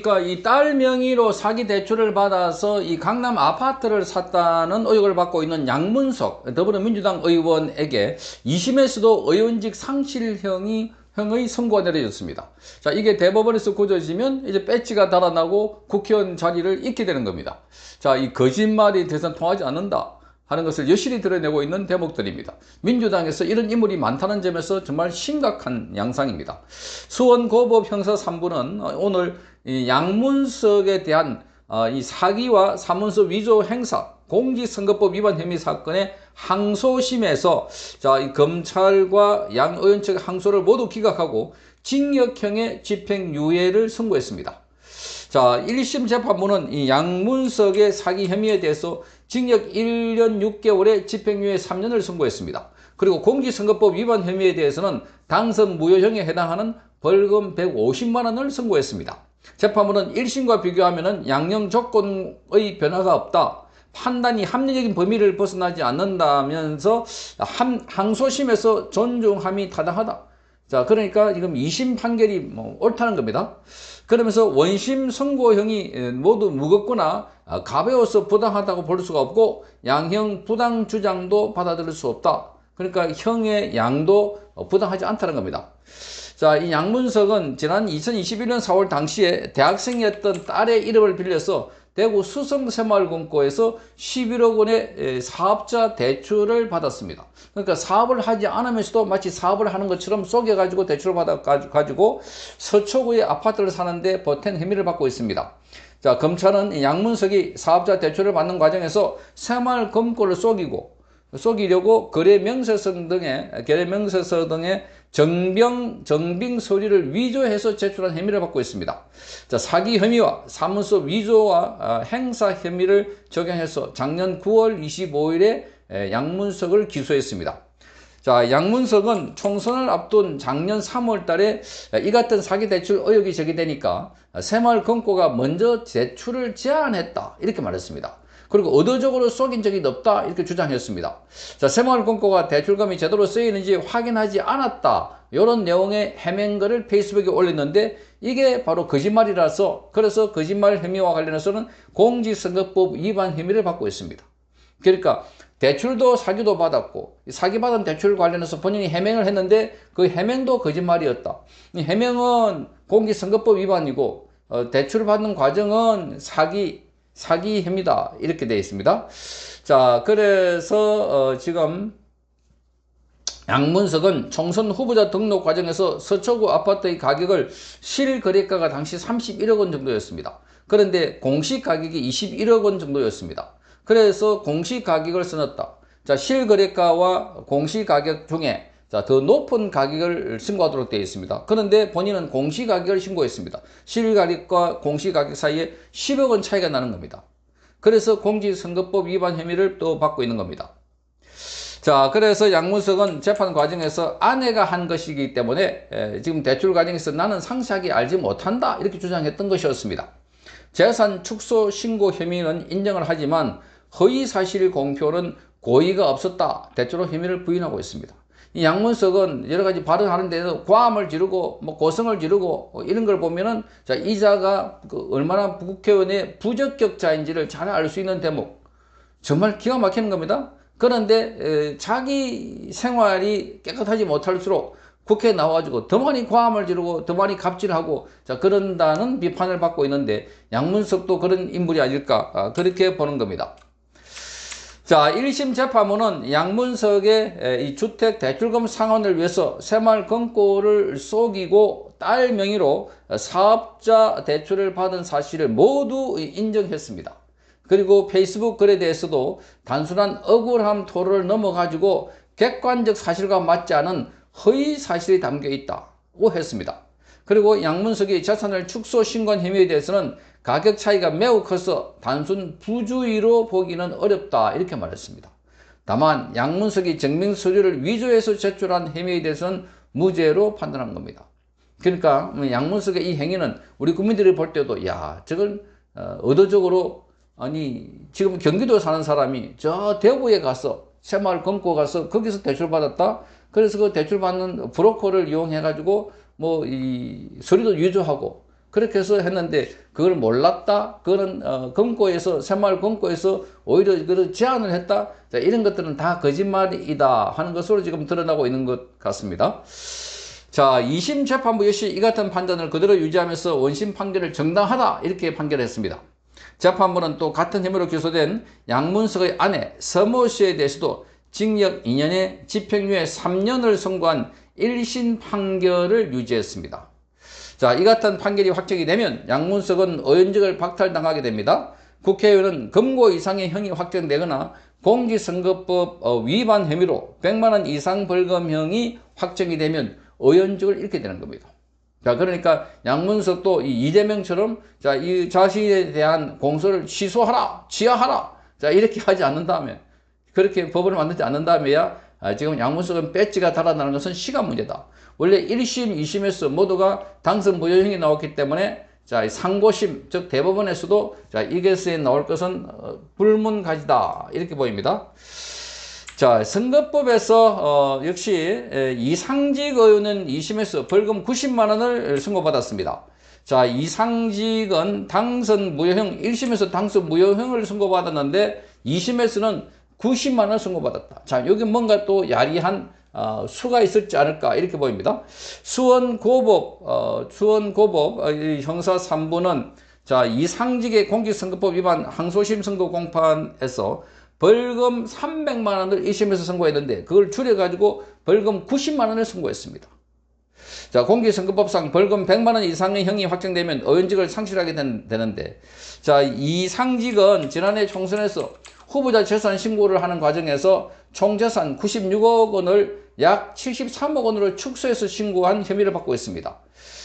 그러니까 이 딸 명의로 사기 대출을 받아서 이 강남 아파트를 샀다는 의혹을 받고 있는 양문석 더불어민주당 의원에게 2심에서도 의원직 상실형의 선고가 내려졌습니다. 자, 이게 대법원에서 고쳐지면 이제 배지가 달아나고 국회의원 자리를 잃게 되는 겁니다. 자, 이 거짓말이 대선 통하지 않는다 하는 것을 여실히 드러내고 있는 대목들입니다. 민주당에서 이런 인물이 많다는 점에서 정말 심각한 양상입니다. 수원고법 형사 3부는 오늘 이 양문석에 대한 이 사기와 사문서 위조 행사, 공직선거법 위반 혐의 사건의 항소심에서 이 검찰과 양 의원 측의 항소를 모두 기각하고 징역형의 집행유예를 선고했습니다. 자, 1심 재판부는 이 양문석의 사기 혐의에 대해서 징역 1년 6개월에 집행유예 3년을 선고했습니다. 그리고 공직선거법 위반 혐의에 대해서는 당선 무효형에 해당하는 벌금 150만 원을 선고했습니다. 재판부는 1심과 비교하면 양형 조건의 변화가 없다. 판단이 합리적인 범위를 벗어나지 않는다면서 항소심에서 존중함이 타당하다. 자, 그러니까 지금 2심 판결이 옳다는 겁니다. 그러면서 원심 선고형이 모두 무겁거나 가벼워서 부당하다고 볼 수가 없고 양형 부당 주장도 받아들일 수 없다. 그러니까 형의 양도 부당하지 않다는 겁니다. 자, 이 양문석은 지난 2021년 4월 당시에 대학생이었던 딸의 이름을 빌려서 대구 수성새마을금고에서 11억 원의 사업자 대출을 받았습니다. 그러니까 사업을 하지 않으면서도 마치 사업을 하는 것처럼 속여가지고 대출을 받아가지고 서초구에 아파트를 사는데 보탠 혐의를 받고 있습니다. 자, 검찰은 양문석이 사업자 대출을 받는 과정에서 새마을금고를 속이려고 거래명세서 등의 정빙 서류를 위조해서 제출한 혐의를 받고 있습니다. 자, 사기 혐의와 사문서 위조와 행사 혐의를 적용해서 작년 9월 25일에 양문석을 기소했습니다. 자, 양문석은 총선을 앞둔 작년 3월 달에 이 같은 사기 대출 의혹이 제기되니까 새마을금고가 먼저 대출을 제안했다 이렇게 말했습니다. 그리고 의도적으로 속인 적이 없다 이렇게 주장했습니다. 자, 새마을금고가 대출금이 제대로 쓰이는지 확인하지 않았다 이런 내용의 해명글을 페이스북에 올렸는데 이게 바로 거짓말이라서 그래서 거짓말 혐의와 관련해서는 공직선거법 위반 혐의를 받고 있습니다. 그러니까 대출도 사기도 받았고 사기받은 대출 관련해서 본인이 해명을 했는데 그 해명도 거짓말이었다. 이 해명은 공직선거법 위반이고 대출을 받는 과정은 사기 혐의다 이렇게 되어 있습니다. 자, 그래서 지금 양문석은 총선 후보자 등록 과정에서 서초구 아파트의 가격을 실거래가가 당시 31억 원 정도였습니다. 그런데 공시 가격이 21억 원 정도였습니다. 그래서 공시 가격을 써놨다. 자, 실거래가와 공시 가격 중에 더 높은 가격을 신고하도록 되어 있습니다. 그런데 본인은 공시 가격을 신고했습니다. 실가격과 공시 가격 사이에 10억 원 차이가 나는 겁니다. 그래서 공직선거법 위반 혐의를 또 받고 있는 겁니다. 자, 그래서 양문석은 재판 과정에서 아내가 한 것이기 때문에 지금 대출 과정에서 나는 상세하게 알지 못한다 이렇게 주장했던 것이었습니다. 재산 축소 신고 혐의는 인정을 하지만 허위 사실 공표는 고의가 없었다 대체로 혐의를 부인하고 있습니다. 이 양문석은 여러 가지 발언하는 데도 고함을 지르고 고성을 지르고 이런 걸 보면은 자, 이자가 얼마나 국회의원의 부적격자인지를 잘 알 수 있는 대목. 정말 기가 막히는 겁니다. 그런데 자기 생활이 깨끗하지 못할수록 국회에 나와가지고 더 많이 고함을 지르고 더 많이 갑질하고 자, 그런다는 비판을 받고 있는데 양문석도 그런 인물이 아닐까 그렇게 보는 겁니다. 자, 1심 재판부는 양문석의 이 주택 대출금 상환을 위해서 새마을금고를 속이고 딸 명의로 사업자 대출을 받은 사실을 모두 인정했습니다. 그리고 페이스북 글에 대해서도 단순한 억울함 토로를 넘어가지고 객관적 사실과 맞지 않은 허위 사실이 담겨 있다고 했습니다. 그리고 양문석이 재산을 축소 신고한 혐의에 대해서는 가격 차이가 매우 커서 단순 부주의로 보기는 어렵다 이렇게 말했습니다. 다만 양문석이 증명 서류를 위조해서 제출한 혐의에 대해서는 무죄로 판단한 겁니다. 그러니까 양문석의 이 행위는 우리 국민들이 볼 때도 야, 저건 의도적으로 아니 지금 경기도에 사는 사람이 저 대구에 가서 새마을금고 가서 거기서 대출 받았다. 그래서 그 대출 받는 브로커를 이용해 가지고 이 서류도 위조하고 그렇게 해서 했는데 그걸 몰랐다. 그거는 검거에서 새마을 검거에서 오히려 그 제안을 했다. 자, 이런 것들은 다 거짓말이다 하는 것으로 지금 드러나고 있는 것 같습니다. 자, 2심 재판부 역시 이 같은 판단을 그대로 유지하면서 원심 판결을 정당하다 이렇게 판결했습니다. 재판부는 또 같은 혐의로 기소된 양문석의 아내 서모 씨에 대해서도 징역 2년에 집행유예 3년을 선고한 1심 판결을 유지했습니다. 자, 이 같은 판결이 확정이 되면 양문석은 의원직을 박탈당하게 됩니다. 국회의원은 금고 이상의 형이 확정되거나 공직선거법 위반 혐의로 100만 원 이상 벌금형이 확정이 되면 의원직을 잃게 되는 겁니다. 자, 그러니까 양문석도 이재명처럼 자, 이 자신에 대한 공소를 취소하라, 지하하라, 자, 이렇게 하지 않는 다음에, 그렇게 법을 만들지 않는 다음에야 지금 양문석은 배지가 달아나는 것은 시간 문제다. 원래 1심, 2심에서 모두가 당선 무효형이 나왔기 때문에 자, 상고심, 즉 대법원에서도 자, 이것에 나올 것은 불문가지다 이렇게 보입니다. 자, 선거법에서 역시 이상직 의원은 2심에서 벌금 90만 원을 선고받았습니다. 자, 이상직은 당선 무효형, 1심에서 당선 무효형을 선고받았는데 2심에서는 90만 원 선고받았다. 자, 여기 뭔가 또 야리한 수가 있었지 않을까 이렇게 보입니다. 수원고법 형사 3부는 자, 이상직의 공직선거법 위반 항소심 선고 공판에서 벌금 300만 원을 1심에서 선고했는데 그걸 줄여가지고 벌금 90만 원을 선고했습니다. 자, 공직선거법상 벌금 100만 원 이상의 형이 확정되면 의원직을 상실하게 되는데 자, 이상직은 지난해 총선에서 후보자 재산 신고를 하는 과정에서 총 재산 96억 원을 약 73억 원으로 축소해서 신고한 혐의를 받고 있습니다.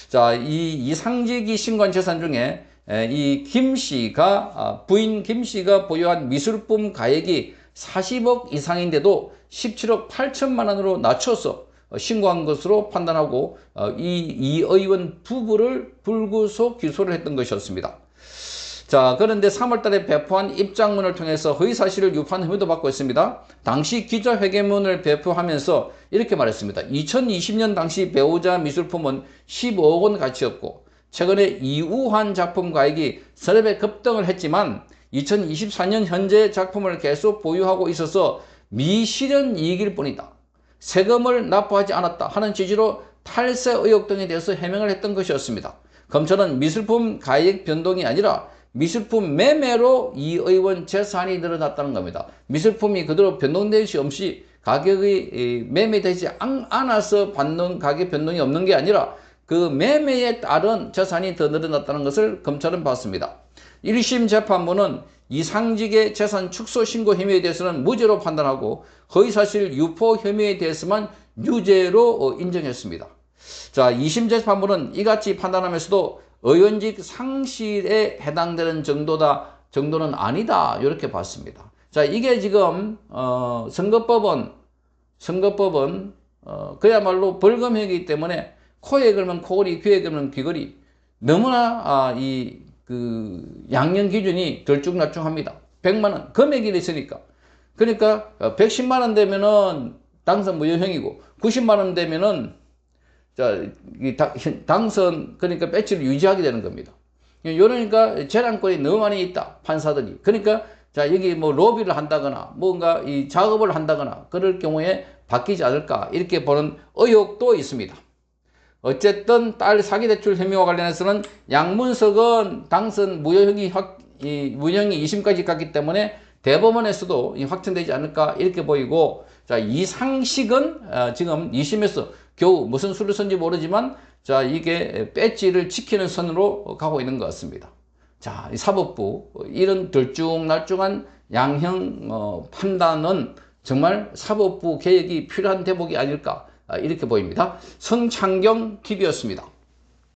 자, 이상직이 신고한 재산 중에 이 김씨가 부인 김씨가 보유한 미술품 가액이 40억 이상인데도 17억 8천만 원으로 낮춰서 신고한 것으로 판단하고 이 의원 부부를 불구속 기소를 했던 것이었습니다. 자, 그런데 3월달에 배포한 입장문을 통해서 허위사실을 유포한 혐의도 받고 있습니다. 당시 기자회견문을 배포하면서 이렇게 말했습니다. 2020년 당시 배우자 미술품은 15억 원 가치였고 최근에 이우환 작품 가액이 3배 급등을 했지만 2024년 현재 작품을 계속 보유하고 있어서 미실현 이익일 뿐이다. 세금을 납부하지 않았다 하는 취지로 탈세 의혹 등에 대해서 해명을 했던 것이었습니다. 검찰은 미술품 가액 변동이 아니라 미술품 매매로 이 의원 재산이 늘어났다는 겁니다. 미술품이 그대로 변동될 수 없이 가격이 매매되지 않아서 받는 가격 변동이 없는 게 아니라 그 매매에 따른 재산이 더 늘어났다는 것을 검찰은 봤습니다. 1심 재판부는 이상직의 재산 축소 신고 혐의에 대해서는 무죄로 판단하고 허위사실 유포 혐의에 대해서만 유죄로 인정했습니다. 자, 2심 재판부는 이같이 판단하면서도 의원직 상실에 해당되는 정도는 아니다 이렇게 봤습니다. 자, 이게 지금 선거법은 그야말로 벌금형이기 때문에 코에 걸면 코걸이, 귀에 걸면 귀걸이, 너무나 양형 기준이 들쭉날쭉합니다. 100만 원 금액이 있으니까. 그러니까 110만 원 되면은 당선 무효형이고 90만 원 되면은 자, 당선, 그러니까 배지를 유지하게 되는 겁니다. 이러니까 재량권이 너무 많이 있다, 판사들이. 그러니까, 자, 여기 뭐 로비를 한다거나, 뭔가 이 작업을 한다거나, 그럴 경우에 바뀌지 않을까, 이렇게 보는 의혹도 있습니다. 어쨌든 딸 사기대출 혐의와 관련해서는 양문석은 당선 무효형이 2심까지 갔기 때문에 대법원에서도 확정되지 않을까, 이렇게 보이고, 자, 이상식은 지금 2심에서 겨우 무슨 수를 썼는지 모르지만 자, 이게 배지를 지키는 선으로 가고 있는 것 같습니다. 자, 이 사법부 이런 들쭉날쭉한 양형 판단은 정말 사법부 개혁이 필요한 대목이 아닐까 이렇게 보입니다. 성창경 TV였습니다.